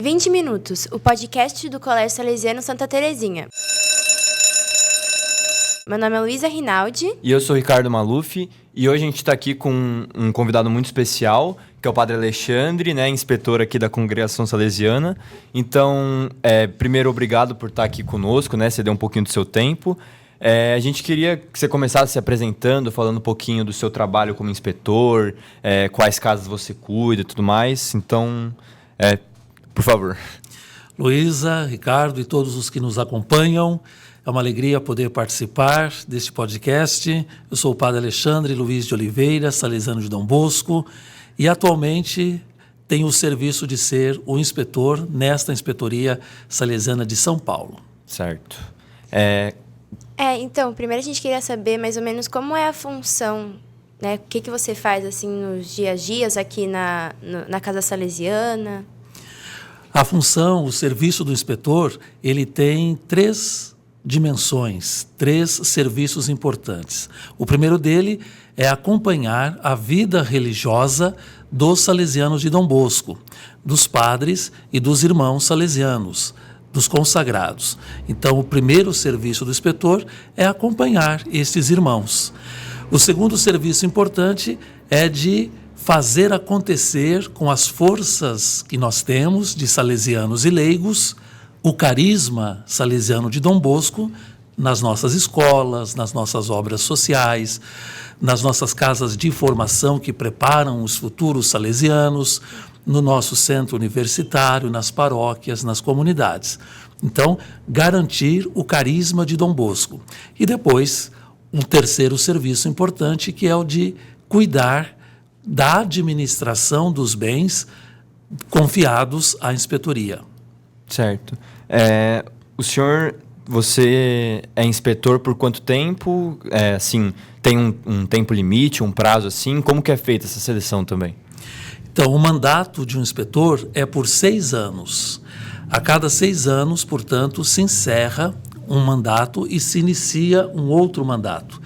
20 Minutos, o podcast do Colégio Salesiano Santa Terezinha. Meu nome é Luísa Rinaldi. E eu sou Ricardo Maluf. E hoje a gente está aqui com um convidado muito especial, que é o Padre Alexandre, né, inspetor aqui da Congregação Salesiana. Então, primeiro, obrigado por estar aqui conosco, né, você deu um pouquinho do seu tempo. A gente queria que você começasse se apresentando, falando um pouquinho do seu trabalho como inspetor, quais casas você cuida e tudo mais. Então, por favor. Luísa, Ricardo e todos os que nos acompanham, é uma alegria poder participar deste podcast. Eu sou o Padre Alexandre Luiz de Oliveira, salesiano de Dom Bosco, e atualmente tenho o serviço de ser o inspetor nesta inspetoria salesiana de São Paulo. Certo. Então, primeiro a gente queria saber mais ou menos como é a função, né? O que você faz assim nos dias a dias aqui na Casa Salesiana? A função, o serviço do inspetor, ele tem três dimensões, três serviços importantes. O primeiro dele é acompanhar a vida religiosa dos salesianos de Dom Bosco, dos padres e dos irmãos salesianos, dos consagrados. Então, o primeiro serviço do inspetor é acompanhar estes irmãos. O segundo serviço importante é de fazer acontecer com as forças que nós temos de salesianos e leigos o carisma salesiano de Dom Bosco nas nossas escolas, nas nossas obras sociais, nas nossas casas de formação que preparam os futuros salesianos, no nosso centro universitário, nas paróquias, nas comunidades. Então, garantir o carisma de Dom Bosco. E depois, um terceiro serviço importante, que é o de cuidar da administração dos bens confiados à inspetoria. Certo. O senhor, você é inspetor por quanto tempo? Assim, tem um tempo limite, um prazo assim? Como que é feita essa seleção também? Então, o mandato de um inspetor é por 6 anos. A cada 6 anos, portanto, se encerra um mandato e se inicia um outro mandato.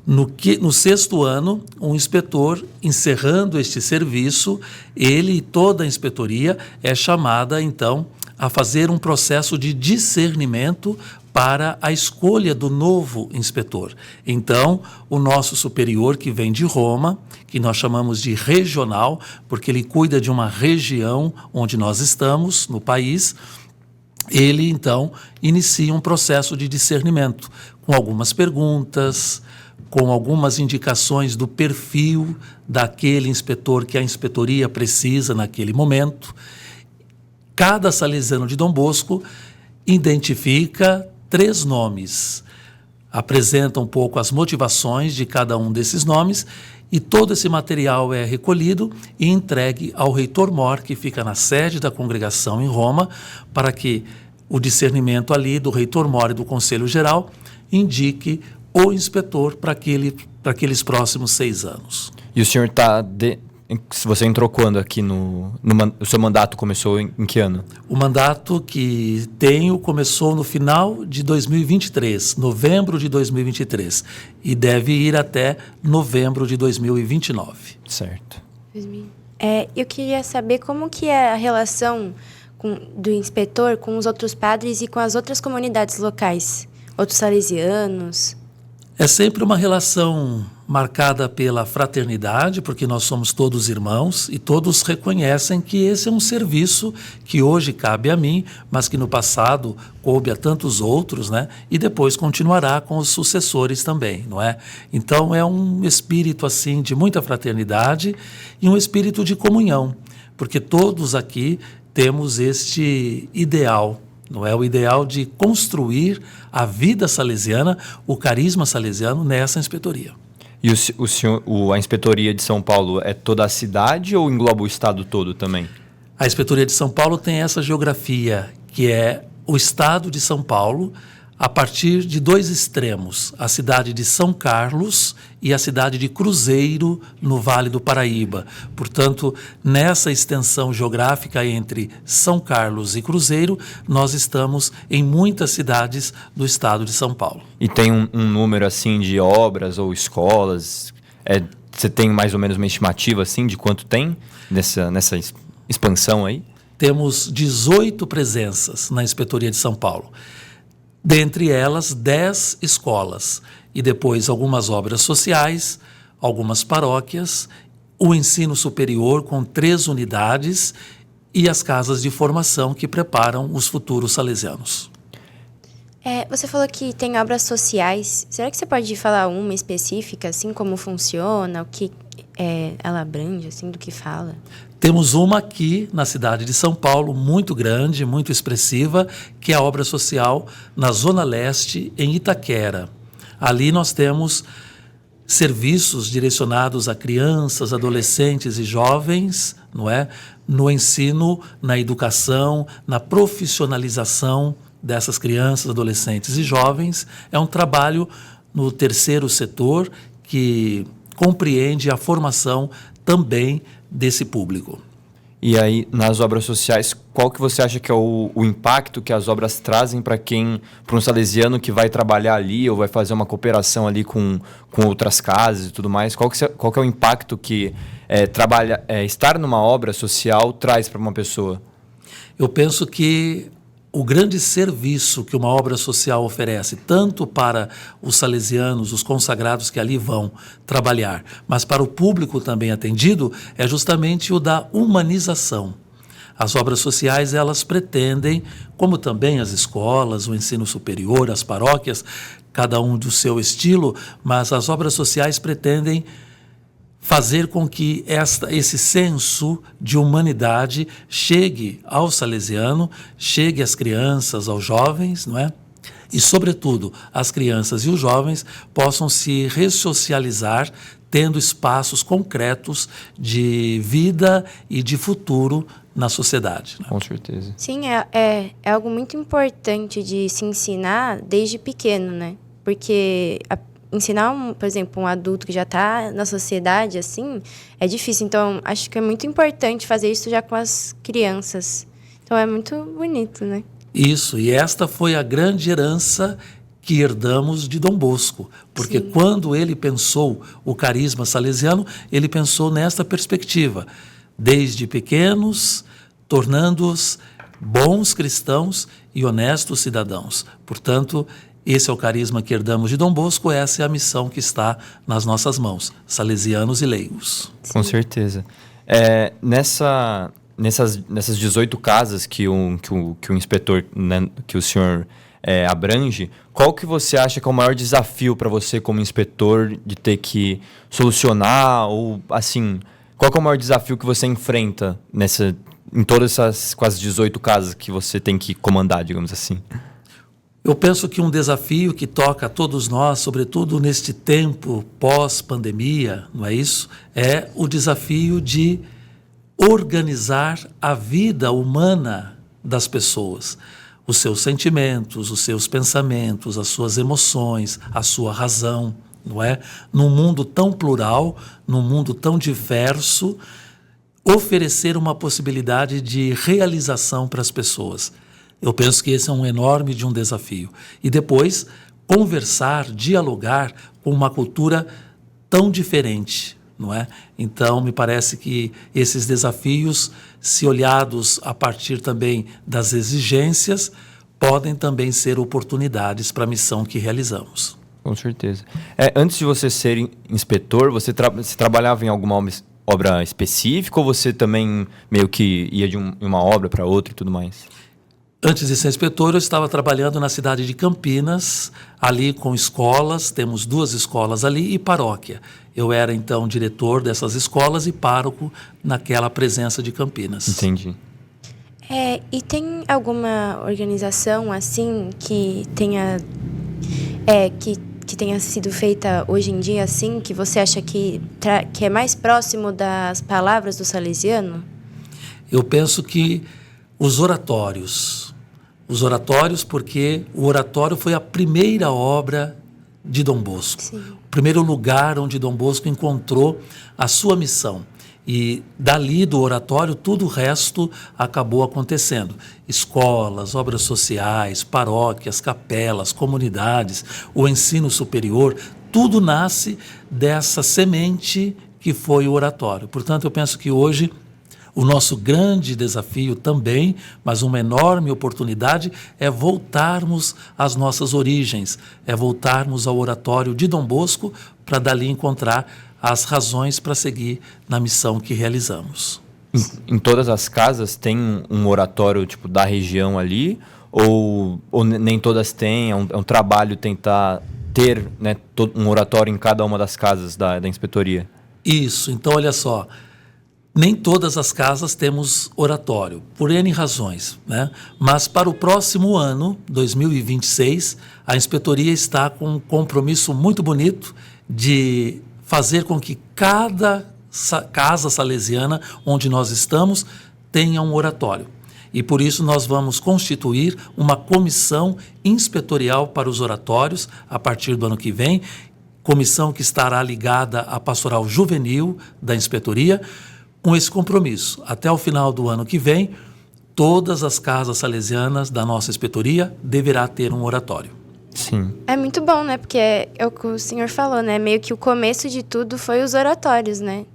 No 6º ano, um inspetor, encerrando este serviço, ele e toda a inspetoria é chamada, então, a fazer um processo de discernimento para a escolha do novo inspetor. Então, o nosso superior, que vem de Roma, que nós chamamos de regional, porque ele cuida de uma região onde nós estamos, no país, ele, então, inicia um processo de discernimento, com algumas perguntas, com algumas indicações do perfil daquele inspetor que a inspetoria precisa naquele momento. Cada salesiano de Dom Bosco identifica 3 nomes, apresenta um pouco as motivações de cada um desses nomes e todo esse material é recolhido e entregue ao reitor-mor, que fica na sede da congregação em Roma, para que o discernimento ali do reitor-mor e do Conselho Geral indique o inspetor para aqueles próximos 6 anos. E o senhor você entrou quando aqui o seu mandato começou em que ano? O mandato que tenho começou no final de 2023, novembro de 2023, e deve ir até novembro de 2029. Certo. Eu queria saber como que é a relação do inspetor com os outros padres e com as outras comunidades locais, outros salesianos. É sempre uma relação marcada pela fraternidade, porque nós somos todos irmãos e todos reconhecem que esse é um serviço que hoje cabe a mim, mas que no passado coube a tantos outros, né? E depois continuará com os sucessores também, não é? Então é um espírito assim de muita fraternidade e um espírito de comunhão, porque todos aqui temos este ideal, não é? O ideal de construir a vida salesiana, o carisma salesiano nessa inspetoria. E a inspetoria de São Paulo é toda a cidade ou engloba o estado todo também? A inspetoria de São Paulo tem essa geografia, que é o estado de São Paulo, a partir de 2 extremos, a cidade de São Carlos e a cidade de Cruzeiro, no Vale do Paraíba. Portanto, nessa extensão geográfica entre São Carlos e Cruzeiro, nós estamos em muitas cidades do estado de São Paulo. E tem um número assim de obras ou escolas? Você tem mais ou menos uma estimativa assim de quanto tem nessa expansão aí? temos 18 presenças na Inspetoria de São Paulo. Dentre elas, 10 escolas e depois algumas obras sociais, algumas paróquias, o ensino superior com 3 unidades e as casas de formação que preparam os futuros salesianos. Você falou que tem obras sociais. Será que você pode falar uma específica, assim, como funciona, o que ela abrange, assim, do que fala? Temos uma aqui na cidade de São Paulo, muito grande, muito expressiva, que é a obra social na Zona Leste, em Itaquera. Ali nós temos serviços direcionados a crianças, adolescentes e jovens, não é? No ensino, na educação, na profissionalização dessas crianças, adolescentes e jovens. É um trabalho no terceiro setor que compreende a formação também desse público. E aí, nas obras sociais, qual que você acha que é o impacto que as obras trazem para um salesiano que vai trabalhar ali ou vai fazer uma cooperação ali com outras casas e tudo mais? Qual que é o impacto que estar numa obra social traz para uma pessoa? Eu penso que o grande serviço que uma obra social oferece, tanto para os salesianos, os consagrados que ali vão trabalhar, mas para o público também atendido, é justamente o da humanização. As obras sociais, elas pretendem, como também as escolas, o ensino superior, as paróquias, cada um do seu estilo, mas as obras sociais pretendem fazer com que esse senso de humanidade chegue ao salesiano, chegue às crianças, aos jovens, não é? E, sobretudo, as crianças e os jovens possam se ressocializar, tendo espaços concretos de vida e de futuro na sociedade, né? Com certeza. Sim, é algo muito importante de se ensinar desde pequeno, né? Porque ensinar, por exemplo, um adulto que já está na sociedade, assim, é difícil. Então, acho que é muito importante fazer isso já com as crianças. Então, é muito bonito, né? Isso, e esta foi a grande herança que herdamos de Dom Bosco, porque Sim. Quando ele pensou o carisma salesiano, ele pensou nesta perspectiva, desde pequenos, tornando-os bons cristãos e honestos cidadãos. Portanto, esse é o carisma que herdamos de Dom Bosco, essa é a missão que está nas nossas mãos, salesianos e leigos. Com certeza. Nessas 18 casas que o inspetor, né, que o senhor abrange, qual que você acha que é o maior desafio para você como inspetor de ter que solucionar, ou assim, qual que é o maior desafio que você enfrenta em todas essas quase 18 casas que você tem que comandar, digamos assim? Eu penso que um desafio que toca a todos nós, sobretudo neste tempo pós-pandemia, não é isso? É o desafio de organizar a vida humana das pessoas, os seus sentimentos, os seus pensamentos, as suas emoções, a sua razão, não é? Num mundo tão plural, num mundo tão diverso, oferecer uma possibilidade de realização para as pessoas. Eu penso que esse é um enorme desafio. E depois, conversar, dialogar com uma cultura tão diferente, não é? Então, me parece que esses desafios, se olhados a partir também das exigências, podem também ser oportunidades para a missão que realizamos. Com certeza. Antes de você ser inspetor, você trabalhava em alguma obra específica ou você também meio que ia de uma obra para outra e tudo mais? Antes de ser inspetor, eu estava trabalhando na cidade de Campinas, ali com escolas, temos 2 escolas ali, e paróquia. Eu era, então, diretor dessas escolas e pároco naquela presença de Campinas. Entendi. E tem alguma organização, assim, que tenha sido feita hoje em dia, assim, que você acha que é mais próximo das palavras do salesiano? Eu penso que os oratórios, porque o oratório foi a primeira obra de Dom Bosco. Sim. O primeiro lugar onde Dom Bosco encontrou a sua missão. E dali do oratório, tudo o resto acabou acontecendo. Escolas, obras sociais, paróquias, capelas, comunidades, o ensino superior, tudo nasce dessa semente que foi o oratório. Portanto, eu penso que hoje O nosso grande desafio também, mas uma enorme oportunidade, é voltarmos às nossas origens, é voltarmos ao oratório de Dom Bosco para dali encontrar as razões para seguir na missão que realizamos. Em todas as casas tem um oratório tipo da região ali? Ou nem todas têm? É um trabalho tentar ter, né, um oratório em cada uma das casas da inspetoria? Isso, então olha só, nem todas as casas temos oratório, por N razões, né? Mas para o próximo ano, 2026, a inspetoria está com um compromisso muito bonito de fazer com que cada casa salesiana onde nós estamos tenha um oratório. E por isso nós vamos constituir uma comissão inspetorial para os oratórios a partir do ano que vem, comissão que estará ligada à pastoral juvenil da inspetoria, com esse compromisso. Até o final do ano que vem, todas as casas salesianas da nossa inspetoria deverá ter um oratório. Sim. É muito bom, né? Porque é o que o senhor falou, né? Meio que o começo de tudo foi os oratórios, né?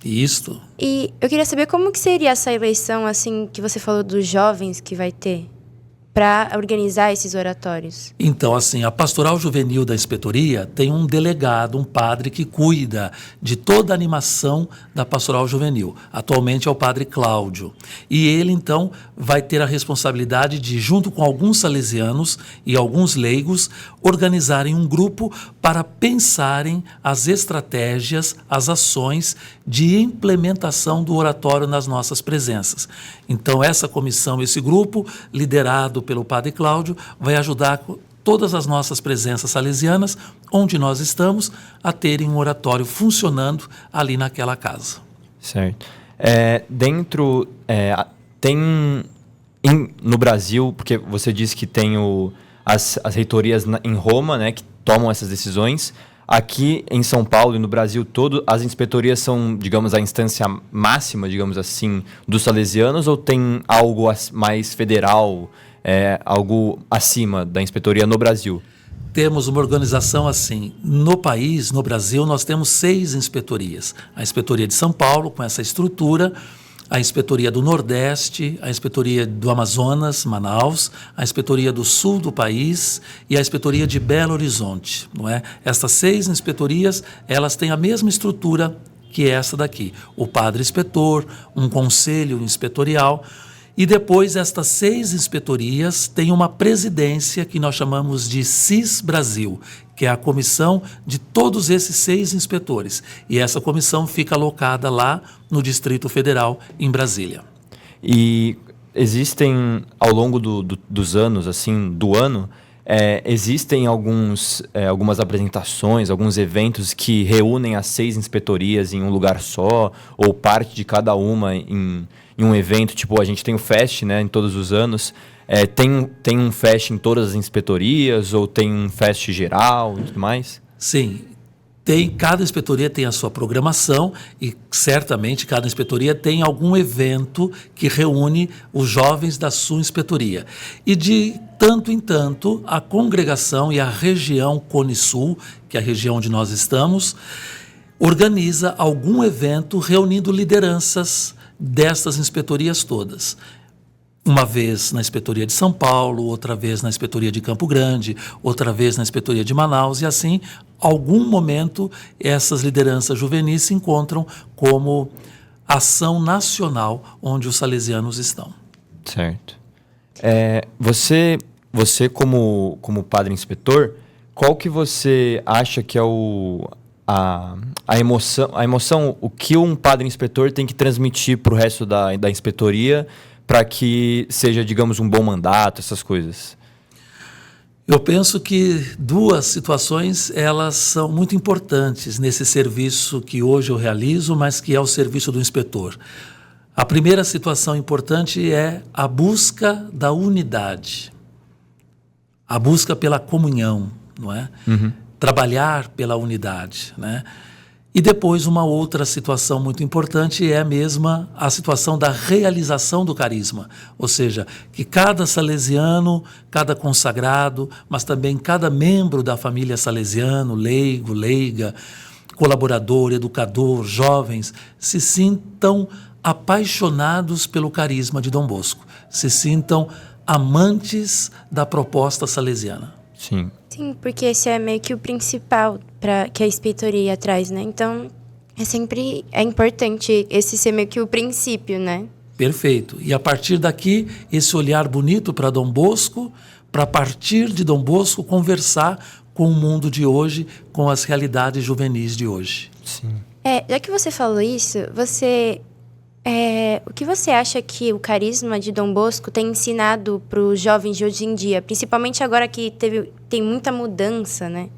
Isto. E eu queria saber como que seria essa eleição, assim, que você falou dos jovens que vai ter, para organizar esses oratórios. Então, assim, a pastoral juvenil da inspetoria tem um delegado, um padre que cuida de toda a animação da pastoral juvenil. Atualmente é o padre Cláudio. E ele, então, vai ter a responsabilidade de, junto com alguns salesianos e alguns leigos, organizarem um grupo para pensarem as estratégias, as ações de implementação do oratório nas nossas presenças. Então, essa comissão, esse grupo, liderado pelo padre Cláudio, vai ajudar todas as nossas presenças salesianas, onde nós estamos, a terem um oratório funcionando ali naquela casa. Certo. Tem no Brasil, porque você disse que tem as reitorias em Roma, né, que tomam essas decisões. Aqui em São Paulo e no Brasil todo, as inspetorias são, digamos, a instância máxima, digamos assim, dos salesianos, ou tem algo mais federal, algo acima da inspetoria no Brasil? Temos uma organização assim. No país, no Brasil, nós temos 6 inspetorias. A Inspetoria de São Paulo, com essa estrutura, a Inspetoria do Nordeste, a Inspetoria do Amazonas, Manaus, a Inspetoria do Sul do país e a Inspetoria de Belo Horizonte, não é? Estas 6 inspetorias, elas têm a mesma estrutura que essa daqui. O padre inspetor, um conselho inspetorial, e depois estas 6 inspetorias têm uma presidência que nós chamamos de CIS Brasil, que é a comissão de todos esses 6 inspetores. E essa comissão fica alocada lá no Distrito Federal, em Brasília. E existem, ao longo dos anos, assim, do ano, existem algumas apresentações, alguns eventos que reúnem as 6 inspetorias em um lugar só, ou parte de cada uma em um evento, tipo, a gente tem o FEST, né, em todos os anos. Tem um FEST em todas as inspetorias, ou tem um FEST geral e tudo mais? Sim, cada inspetoria tem a sua programação e certamente cada inspetoria tem algum evento que reúne os jovens da sua inspetoria. E de tanto em tanto, a congregação e a região Cone Sul, que é a região onde nós estamos, organiza algum evento reunindo lideranças destas inspetorias todas. Uma vez na Inspetoria de São Paulo, outra vez na Inspetoria de Campo Grande, outra vez na Inspetoria de Manaus, e assim, algum momento, essas lideranças juvenis se encontram como ação nacional onde os salesianos estão. Certo. Você como padre inspetor, qual que você acha que é a emoção, o que um padre inspetor tem que transmitir para o resto da inspetoria para que seja, digamos, um bom mandato, essas coisas? Eu penso que 2 situações, elas são muito importantes nesse serviço que hoje eu realizo, mas que é o serviço do inspetor. A primeira situação importante é a busca da unidade, a busca pela comunhão, não é? Uhum. Trabalhar pela unidade, né? E depois uma outra situação muito importante é mesma a situação da realização do carisma, ou seja, que cada salesiano, cada consagrado, mas também cada membro da família salesiano, leigo, leiga, colaborador, educador, jovens, se sintam apaixonados pelo carisma de Dom Bosco, se sintam amantes da proposta salesiana. Sim. Sim, porque esse é meio que o principal que a inspetoria traz, né? Então, é importante esse ser meio que o princípio, né? Perfeito. E a partir daqui, esse olhar bonito para Dom Bosco, para a partir de Dom Bosco conversar com o mundo de hoje, com as realidades juvenis de hoje. Sim. Já que você falou isso, o que você acha que o carisma de Dom Bosco tem ensinado para os jovens de hoje em dia, principalmente agora que tem muita mudança, né?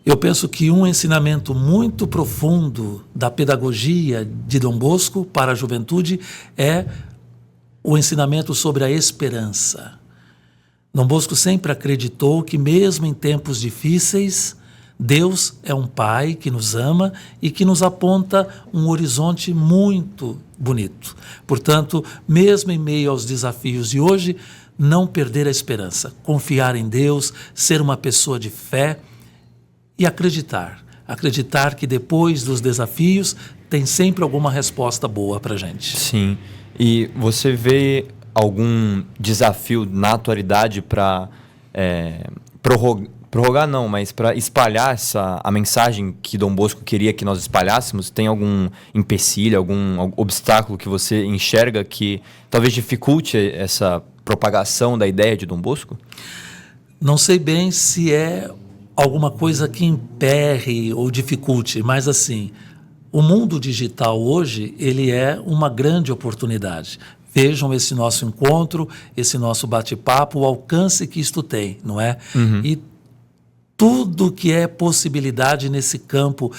Eu penso que um ensinamento muito profundo da pedagogia de Dom Bosco para a juventude é o ensinamento sobre a esperança. Dom Bosco sempre acreditou que mesmo em tempos difíceis, Deus é um Pai que nos ama e que nos aponta um horizonte muito bonito. Portanto, mesmo em meio aos desafios de hoje, não perder a esperança, confiar em Deus, ser uma pessoa de fé e acreditar que depois dos desafios tem sempre alguma resposta boa para a gente. Sim. E você vê algum desafio na atualidade para prorrogar não, mas para espalhar a mensagem que Dom Bosco queria que nós espalhássemos? Tem algum empecilho, algum obstáculo que você enxerga que talvez dificulte essa propagação da ideia de Dom Bosco? Não sei bem se é alguma coisa que emperre ou dificulte, mas assim, o mundo digital hoje, ele é uma grande oportunidade. Vejam esse nosso encontro, esse nosso bate-papo, o alcance que isto tem, não é? Uhum. E tudo que é possibilidade nesse campo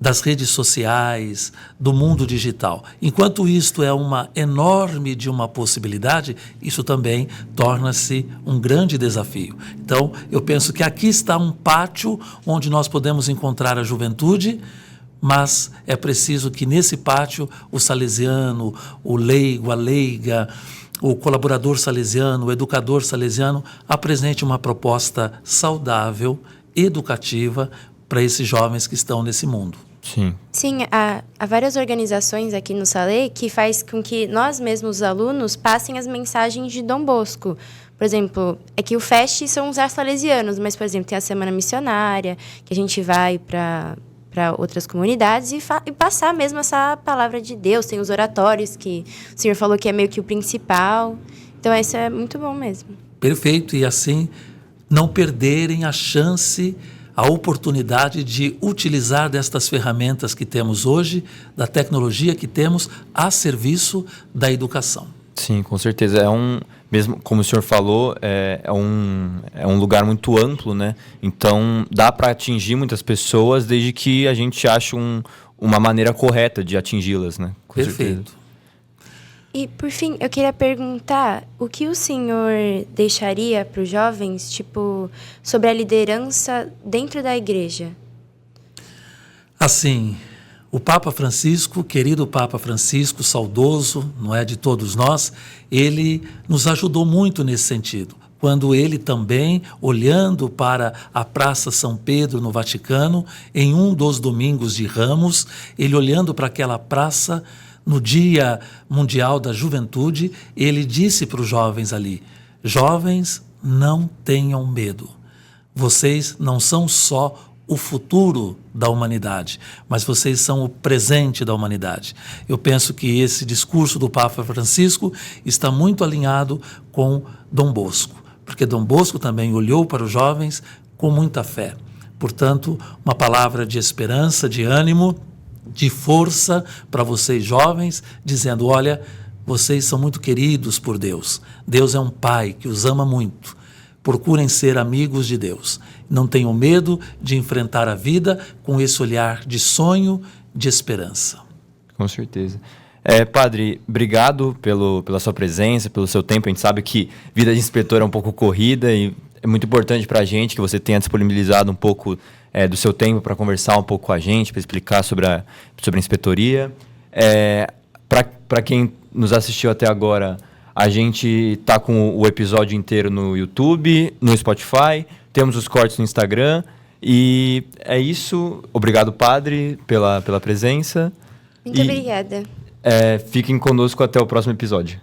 das redes sociais, do mundo digital. Enquanto isto é uma enorme de uma possibilidade, isso também torna-se um grande desafio. Então, eu penso que aqui está um pátio onde nós podemos encontrar a juventude, mas é preciso que nesse pátio o salesiano, o leigo, a leiga, o colaborador salesiano, o educador salesiano apresente uma proposta saudável, educativa para esses jovens que estão nesse mundo. Sim. Sim, há várias organizações aqui no Salê que faz com que nós mesmos, os alunos, passem as mensagens de Dom Bosco. Por exemplo, é que o FEST são os salesianos, mas, por exemplo, tem a Semana Missionária, que a gente vai para outras comunidades e passar mesmo essa palavra de Deus. Tem os oratórios, que o senhor falou que é meio que o principal. Então, isso é muito bom mesmo. Perfeito. E assim, não perderem a chance, a oportunidade de utilizar destas ferramentas que temos hoje, da tecnologia que temos a serviço da educação. Sim, com certeza. Mesmo como o senhor falou, é um lugar muito amplo, né? Então, dá para atingir muitas pessoas desde que a gente ache uma maneira correta de atingi-las, né? Com Perfeito. certeza. E, por fim, eu queria perguntar o que o senhor deixaria para os jovens, sobre a liderança dentro da igreja? Assim, o Papa Francisco, querido Papa Francisco, saudoso, não é, de todos nós, ele nos ajudou muito nesse sentido. Quando ele também, olhando para a Praça São Pedro no Vaticano, em um dos domingos de Ramos, ele olhando para aquela praça, no Dia Mundial da Juventude, ele disse para os jovens ali: jovens, não tenham medo. Vocês não são só o futuro da humanidade, mas vocês são o presente da humanidade. Eu penso que esse discurso do Papa Francisco está muito alinhado com Dom Bosco, porque Dom Bosco também olhou para os jovens com muita fé. Portanto, uma palavra de esperança, de ânimo, de força para vocês jovens, dizendo: olha, vocês são muito queridos por Deus. Deus é um Pai que os ama muito. Procurem ser amigos de Deus. Não tenham medo de enfrentar a vida com esse olhar de sonho, de esperança. Com certeza. Padre, obrigado pela sua presença, pelo seu tempo. A gente sabe que vida de inspetor é um pouco corrida e é muito importante para a gente que você tenha disponibilizado um pouco do seu tempo para conversar um pouco com a gente, para explicar sobre a inspetoria. Para quem nos assistiu até agora, a gente está com o episódio inteiro no YouTube, no Spotify, temos os cortes no Instagram. E é isso. Obrigado, Padre, pela presença. Muito obrigada. Fiquem conosco até o próximo episódio.